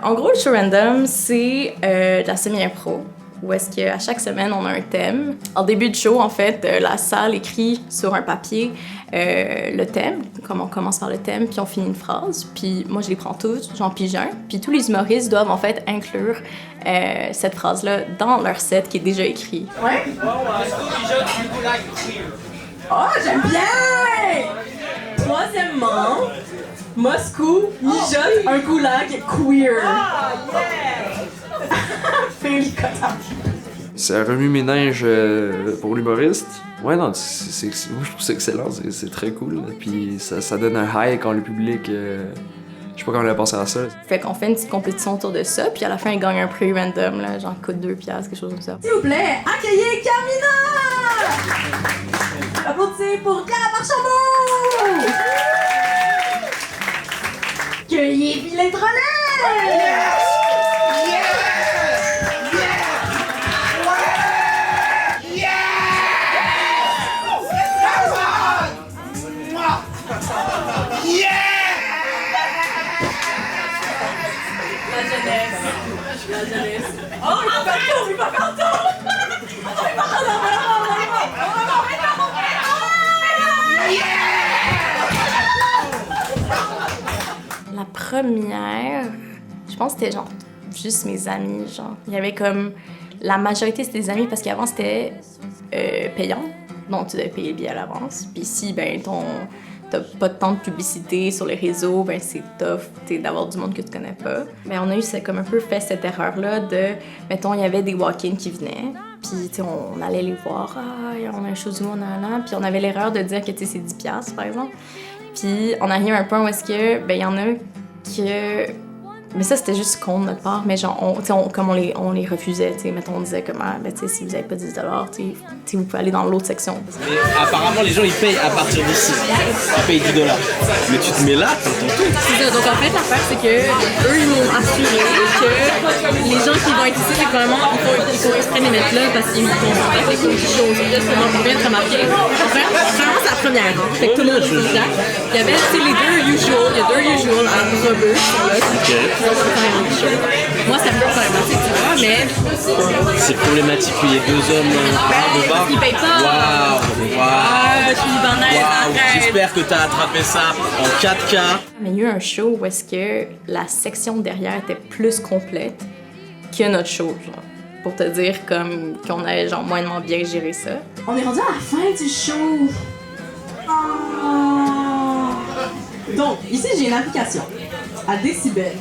En gros, le show random, c'est de la semi-impro, où est-ce qu'à chaque semaine, on a un thème. En début de show, en fait, la salle écrit sur un papier le thème, comme on commence par le thème, puis on finit une phrase. Puis moi, je les prends tous, j'en pige un. Puis tous les humoristes doivent, en fait, inclure cette phrase-là dans leur set qui est déjà écrit. Ouais? Oh, j'aime bien! Troisièmement, Moscou mijote un goulag queer. Ah, yeah! Ça remue mes neiges pour l'humoriste. Ouais, non, moi je trouve ça excellent, c'est très cool. Puis ça donne un high quand le public. Je sais pas comment on a pensé à ça. Fait qu'on fait une petite compétition autour de ça, puis à la fin, ils gagnent un prix random, là, genre coûte 2$, quelque chose comme ça. S'il vous plaît, accueillez Carmina! Applaudissez pour Gab Archambault! Accueillez Vilain Drolet! Yes! La jeunesse. Oh, il va faire tour! La première, je pense que c'était genre juste mes amis, genre. Il y avait comme... La majorité, c'était des amis parce qu'avant, c'était payant. Donc, tu devais payer le billet à l'avance. Puis si, ben, t'as pas de temps de publicité sur les réseaux, ben c'est tough d'avoir du monde que tu connais pas. Mais on a eu comme un peu fait cette erreur-là de, mettons, il y avait des walk-ins qui venaient, puis on allait les voir, on a un show du monde, puis on avait l'erreur de dire que c'est 10$ par exemple. Puis on arrive à un point où est-ce que, ben il y en a que... Mais ça, c'était juste con de notre part, mais genre, comme on les refusait, tu sais, mettons, on disait comment, ben tu sais, si vous avez pas 10$, tu sais, vous pouvez aller dans l'autre section. Et apparemment, les gens, ils payent à partir d'ici. Ils payent 10$. Mais tu te mets là, t'entends tout. C'est ça, donc en fait, l'affaire, c'est que eux, ils m'ont assuré que les gens qui vont être ici, c'est vraiment, il faut exprès les mettre là parce qu'ils vont faire des choses. Là, c'est vraiment pour bien te remarquer. Enfin, vraiment, c'est la première, hein. Fait que tout le monde est contact. Il y avait, tu sais, les deux usual, il y a deux usual à Robert, qui sont là. Moi, ça me fait problématique, tu vois, mais... C'est problématique qu'il y ait deux hommes de bar. Ils payent pas. Waouh. Je suis libanaise, arrête. J'espère que t'as attrapé ça en 4K. Mais il y a eu un show où est-ce que la section derrière était plus complète que notre show, genre. Pour te dire comme qu'on avait genre moyennement bien géré ça. On est rendu à la fin du show. Oh. Donc, ici, j'ai une application à Décibel.